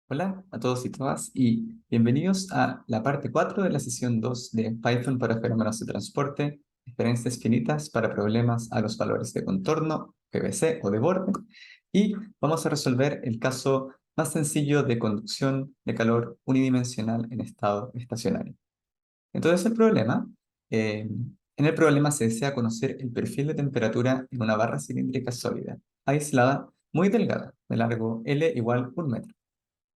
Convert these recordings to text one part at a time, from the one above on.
Hola a todos y todas y bienvenidos a la parte 4 de la sesión 2 de Python para fenómenos de transporte, diferencias finitas para problemas a los valores de contorno, PVC o de borde, y vamos a resolver el caso más sencillo de conducción de calor unidimensional en estado estacionario. Entonces en el problema se desea conocer el perfil de temperatura en una barra cilíndrica sólida, aislada, muy delgada, de largo L igual 1 metro.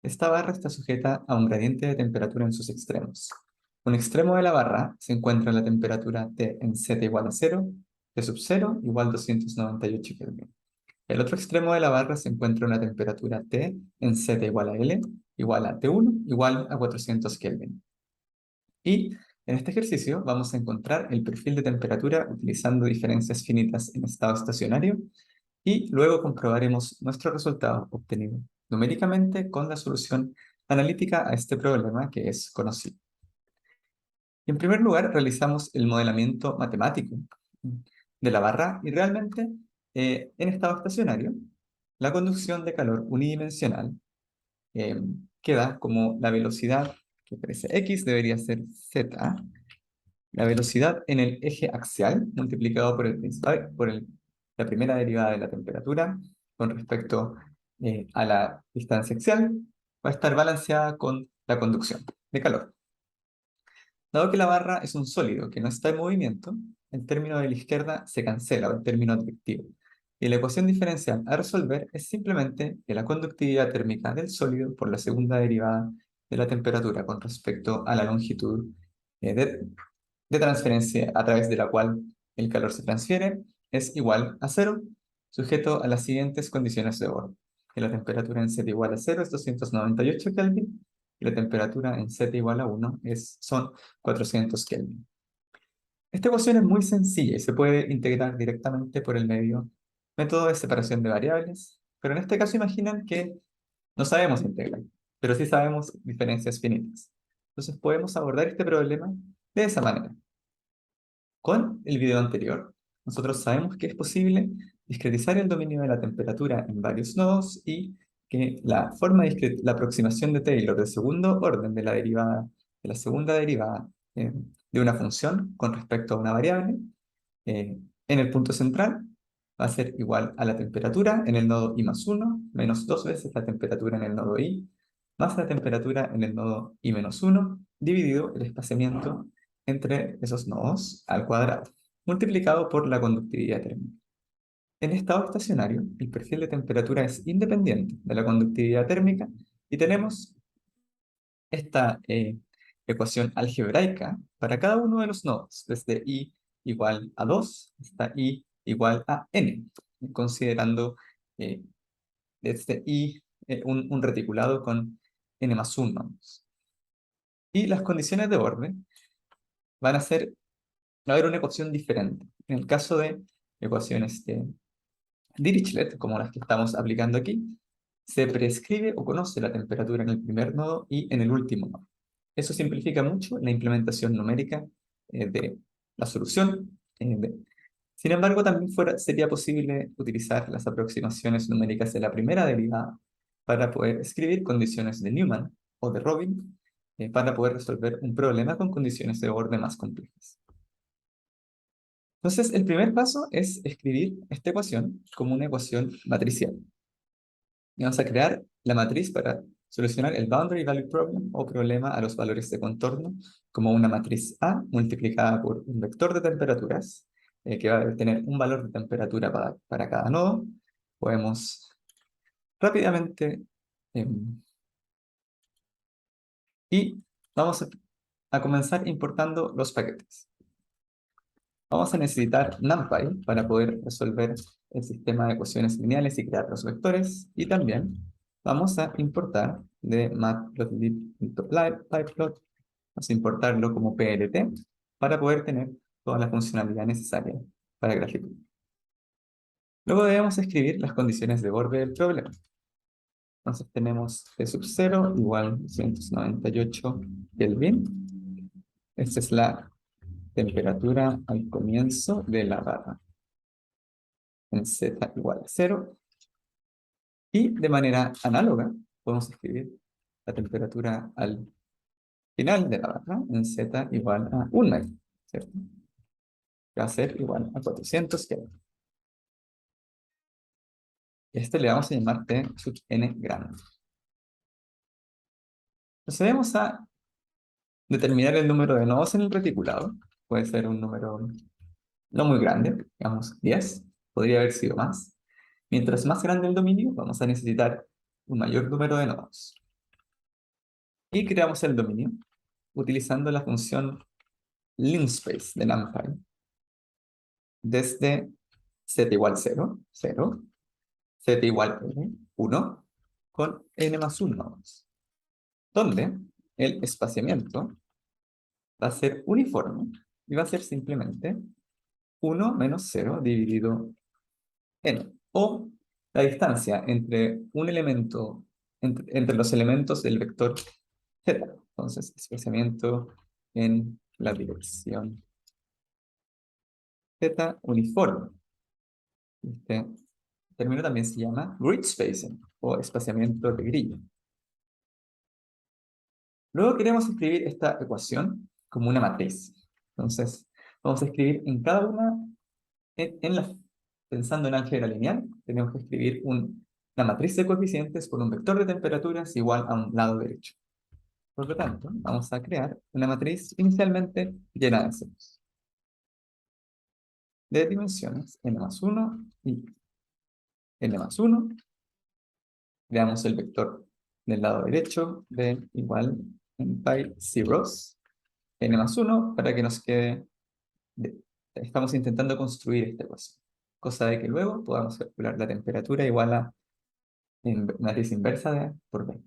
Esta barra está sujeta a un gradiente de temperatura en sus extremos. Un extremo de la barra se encuentra en la temperatura T en Z igual a 0, T sub 0 igual 298 Kelvin. El otro extremo de la barra se encuentra en una temperatura T en Z igual a L igual a T1 igual a 400 Kelvin. Y en este ejercicio vamos a encontrar el perfil de temperatura utilizando diferencias finitas en estado estacionario y luego comprobaremos nuestro resultado obtenido numéricamente con la solución analítica a este problema que es conocido. En primer lugar, realizamos el modelamiento matemático de la barra y realmente en estado estacionario, la conducción de calor unidimensional eh, queda como la velocidad que parece x debería ser z, la velocidad en el eje axial multiplicado por la primera derivada de la temperatura con respecto a la distancia axial va a estar balanceada con la conducción de calor. Dado que la barra es un sólido que no está en movimiento, el término de la izquierda se cancela, o el término advectivo. Y la ecuación diferencial a resolver es simplemente que la conductividad térmica del sólido por la segunda derivada de la temperatura con respecto a la longitud de transferencia a través de la cual el calor se transfiere es igual a 0, sujeto a las siguientes condiciones de borde. Que la temperatura en Z igual a 0 es 298 Kelvin y la temperatura en Z igual a 1 son 400 Kelvin. Esta ecuación es muy sencilla y se puede integrar directamente por el método de separación de variables, pero en este caso imaginen que no sabemos integrar, pero sí sabemos diferencias finitas. Entonces podemos abordar este problema de esa manera. Con el video anterior, nosotros sabemos que es posible discretizar el dominio de la temperatura en varios nodos y que la aproximación de Taylor del segundo orden de la segunda derivada de una función con respecto a una variable en el punto central va a ser igual a la temperatura en el nodo i más 1 menos 2 veces la temperatura en el nodo i más la temperatura en el nodo i menos 1 dividido el espaciamiento entre esos nodos al cuadrado, multiplicado por la conductividad térmica. En estado estacionario, el perfil de temperatura es independiente de la conductividad térmica y tenemos esta ecuación algebraica para cada uno de los nodos, desde i igual a 2 hasta i igual a n, considerando eh, desde i un reticulado con n más 1. Y las condiciones de borde van a ser, va a haber una ecuación diferente. En el caso de ecuaciones de Dirichlet, como las que estamos aplicando aquí, se prescribe o conoce la temperatura en el primer nodo y en el último nodo. Eso simplifica mucho la implementación numérica de la solución. Sin embargo, también sería posible utilizar las aproximaciones numéricas de la primera derivada para poder escribir condiciones de Newman o de Robin para poder resolver un problema con condiciones de borde más complejas. Entonces, el primer paso es escribir esta ecuación como una ecuación matricial. Y vamos a crear la matriz para solucionar el Boundary Value Problem o problema a los valores de contorno como una matriz A multiplicada por un vector de temperaturas que va a tener un valor de temperatura para cada nodo. Podemos rápidamente y vamos a comenzar importando los paquetes. Vamos a necesitar NumPy para poder resolver el sistema de ecuaciones lineales y crear los vectores. Y también vamos a importar de matplotlib.pyplot, vamos a importarlo como PLT para poder tener toda la funcionalidad necesaria para graficar. Luego debemos escribir las condiciones de borde del problema. Entonces tenemos T sub 0 igual 298 Kelvin. Esta es la temperatura al comienzo de la barra en Z igual a 0. Y de manera análoga podemos escribir la temperatura al final de la barra en Z igual a 1 metro, ¿cierto? Que va a ser igual a 400 Kelvin. Este le vamos a llamar T sub n grande. Procedemos a determinar el número de nodos en el reticulado. Puede ser un número no muy grande, digamos 10, podría haber sido más. Mientras más grande el dominio, vamos a necesitar un mayor número de nodos. Y creamos el dominio utilizando la función linspace de NumPy. Desde z igual 0, 0, z igual n, 1, con n más 1 nodos. Donde el espaciamiento va a ser uniforme y va a ser simplemente 1 menos 0 dividido n. O la distancia entre un elemento, entre los elementos del vector z. Entonces, espaciamiento en la dirección z uniforme. Este término también se llama grid spacing o espaciamiento de grilla. Luego queremos escribir esta ecuación como una matriz. Entonces, vamos a escribir en cada una, pensando en álgebra lineal, tenemos que escribir una matriz de coeficientes con un vector de temperaturas igual a un lado derecho. Por lo tanto, vamos a crear una matriz inicialmente llena de ceros, de dimensiones n más 1 y n más 1. Veamos el vector del lado derecho de igual en pi zeros, n más 1, para que nos quede, estamos intentando construir esta ecuación, cosa de que luego podamos calcular la temperatura igual a matriz inversa de A por B.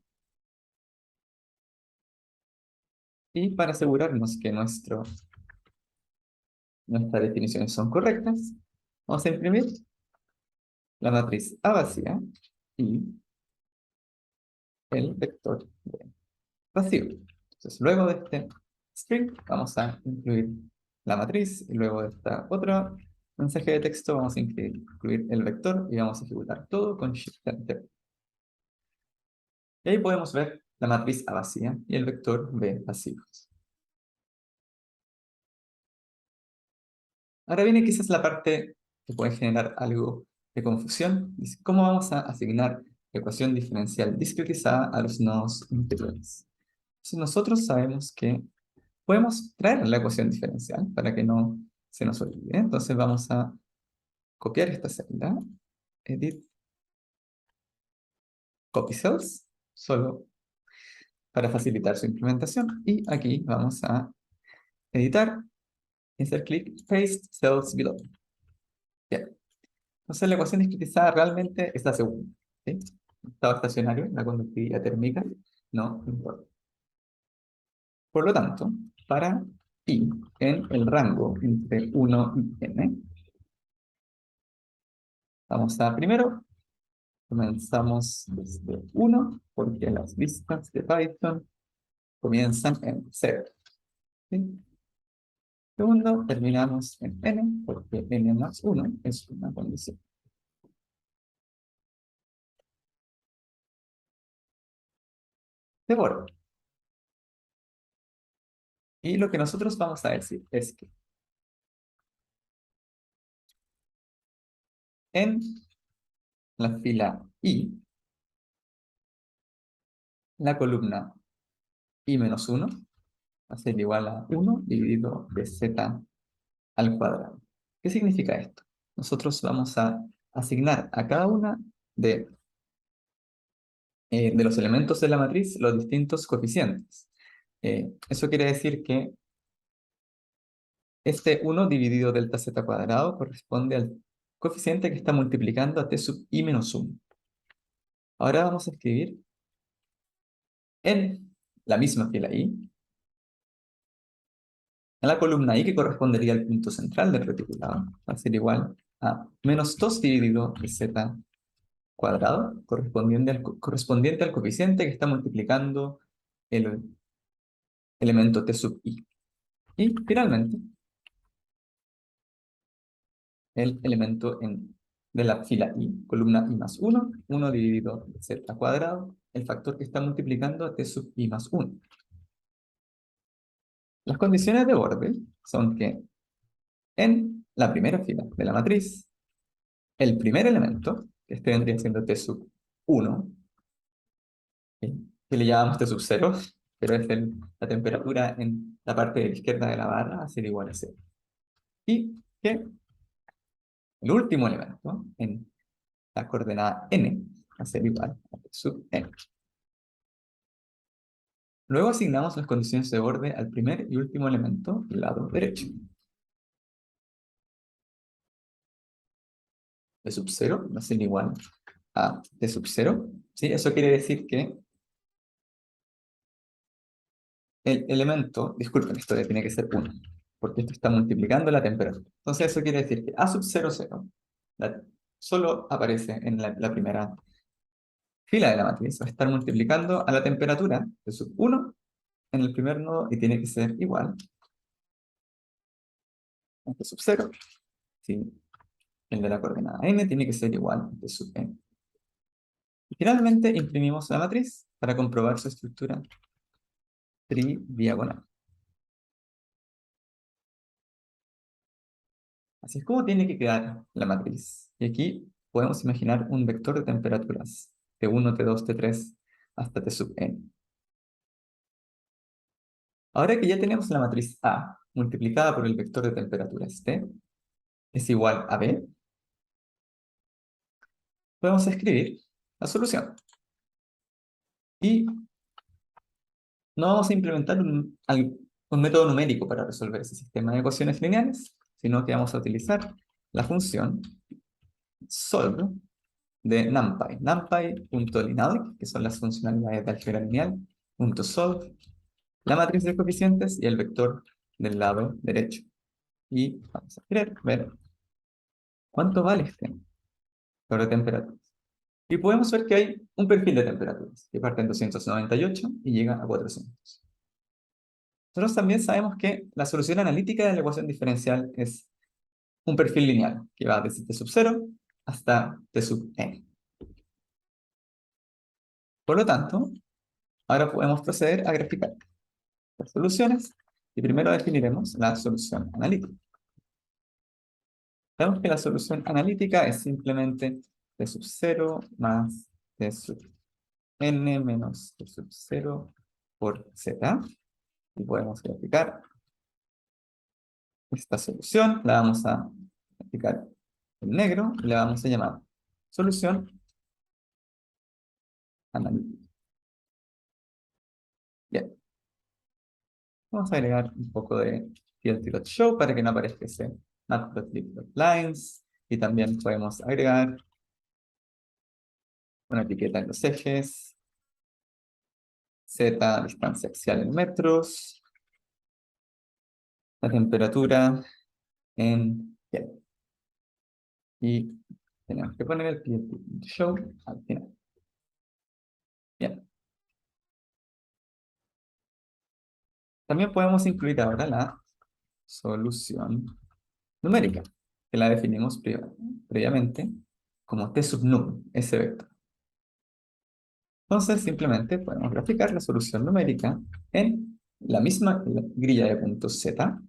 Y para asegurarnos que nuestras definiciones son correctas, vamos a imprimir la matriz A vacía y el vector B vacío. Entonces, luego de este string, vamos a incluir la matriz, y luego de esta otra mensaje de texto, vamos a incluir el vector y vamos a ejecutar todo con Shift Enter. Y ahí podemos ver la matriz A vacía y el vector B vacíos. Ahora viene quizás la parte que puede generar algo de confusión. Dice, ¿cómo vamos a asignar ecuación diferencial discretizada a los nodos interiores? Entonces nosotros sabemos que podemos traer la ecuación diferencial para que no se nos olvide. Entonces vamos a copiar esta celda, edit, copy cells, solo para facilitar su implementación. Y aquí vamos a editar, hacer clic, paste cells below. Bien. Entonces la ecuación discretizada realmente es la segunda, ¿sí? Estado estacionario, la conductividad térmica, no importa. Por lo tanto, para i en el rango entre 1 y n, vamos a primero, comenzamos desde 1, porque las listas de Python comienzan en 0. ¿Sí? Segundo, terminamos en n, porque n más 1 es una condición. De bordo. Y lo que nosotros vamos a decir es que en la fila i, la columna i menos 1 va a ser igual a 1 dividido de z al cuadrado. ¿Qué significa esto? Nosotros vamos a asignar a cada una de los elementos de la matriz los distintos coeficientes. Eso quiere decir que este 1 dividido delta z cuadrado corresponde al coeficiente que está multiplicando a t sub i menos 1. Ahora vamos a escribir en la misma fila i, en la columna i que correspondería al punto central del reticulado, va a ser igual a menos 2 dividido de z cuadrado, correspondiente al coeficiente que está multiplicando el elemento t sub i. Y finalmente, el elemento de la fila i, columna i más 1, 1 dividido de z cuadrado, el factor que está multiplicando a t sub i más 1. Las condiciones de borde son que en la primera fila de la matriz, el primer elemento, que este vendría siendo t sub 1, que le llamamos t sub 0, pero es la temperatura en la parte de la izquierda de la barra va a ser igual a 0. Y que el último elemento en la coordenada n va a ser igual a t sub n. Luego asignamos las condiciones de borde al primer y último elemento del lado derecho. T sub 0 va a ser igual a T sub 0. ¿Sí? Eso quiere decir que el elemento, disculpen, esto tiene que ser 1, porque esto está multiplicando la temperatura. Entonces eso quiere decir que A sub 0, 0 solo aparece en la primera fila de la matriz. Va a estar multiplicando a la temperatura de sub 1 en el primer nodo y tiene que ser igual a T sub 0. ¿Sí? El de la coordenada n tiene que ser igual a T sub n. Y finalmente imprimimos la matriz para comprobar su estructura tridiagonal. Así es como tiene que quedar la matriz. Y aquí podemos imaginar un vector de temperaturas, T1, T2, T3, hasta T sub n. Ahora que ya tenemos la matriz A multiplicada por el vector de temperaturas T, es igual a B, podemos escribir la solución. Y no vamos a implementar un método numérico para resolver ese sistema de ecuaciones lineales, sino que vamos a utilizar la función solve de NumPy. NumPy.linealc, que son las funcionalidades de álgebra lineal, .solve, la matriz de coeficientes y el vector del lado derecho. Y vamos a querer ver cuánto vale este vector de temperaturas. Y podemos ver que hay un perfil de temperaturas, que parte en 298 y llega a 400. Nosotros también sabemos que la solución analítica de la ecuación diferencial es un perfil lineal, que va desde t sub 0 hasta t sub n. Por lo tanto, ahora podemos proceder a graficar las soluciones y primero definiremos la solución analítica. Vemos que la solución analítica es simplemente t sub 0 más t sub n menos t sub 0 por z. Y podemos graficar esta solución, la vamos a graficar en negro y la vamos a llamar solución analítica. Bien, vamos a agregar un poco de tlt.show para que no aparezca ese matplotlib.lines y también podemos agregar una etiqueta en los ejes, z distancia axial en metros, la temperatura en Kelvin. Y tenemos que poner el tlt.show al final. Bien. También podemos incluir ahora la solución numérica, que la definimos previamente como t sub num, ese vector. Entonces, simplemente podemos graficar la solución numérica en la misma grilla de puntos z,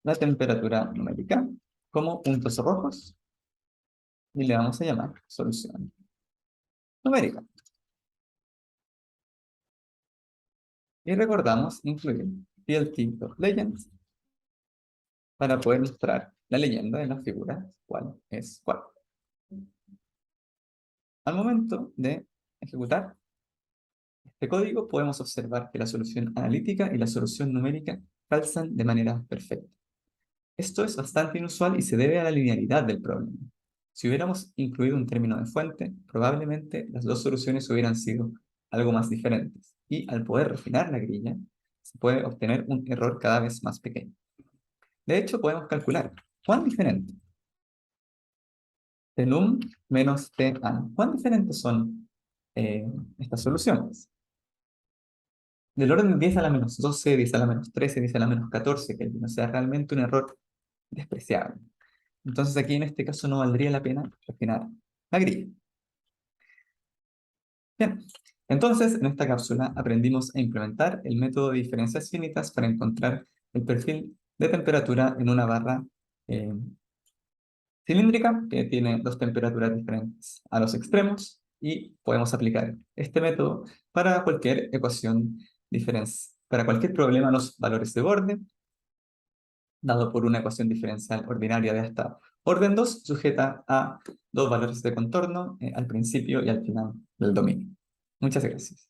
la temperatura numérica como puntos rojos, y le vamos a llamar solución numérica. Y recordamos incluir tlt.legend para poder mostrar la leyenda de la figura cuál es cuál. Al momento de ejecutar este código, podemos observar que la solución analítica y la solución numérica calzan de manera perfecta. Esto es bastante inusual y se debe a la linealidad del problema. Si hubiéramos incluido un término de fuente, probablemente las dos soluciones hubieran sido algo más diferentes. Y al poder refinar la grilla, se puede obtener un error cada vez más pequeño. De hecho, podemos calcular cuán diferente T num menos T an. ¿Cuán diferentes son estas soluciones? Del orden de 10 a la menos 12, 10 a la menos 13, 10 a la menos 14, que no sea realmente un error despreciable. Entonces aquí en este caso no valdría la pena refinar la grilla. Bien, entonces en esta cápsula aprendimos a implementar el método de diferencias finitas para encontrar el perfil de temperatura en una barra eh, cilíndrica que tiene dos temperaturas diferentes a los extremos y podemos aplicar este método para cualquier ecuación diferencial, para cualquier problema a los valores de borde, dado por una ecuación diferencial ordinaria de hasta orden 2 sujeta a dos valores de contorno al principio y al final del dominio. Muchas gracias.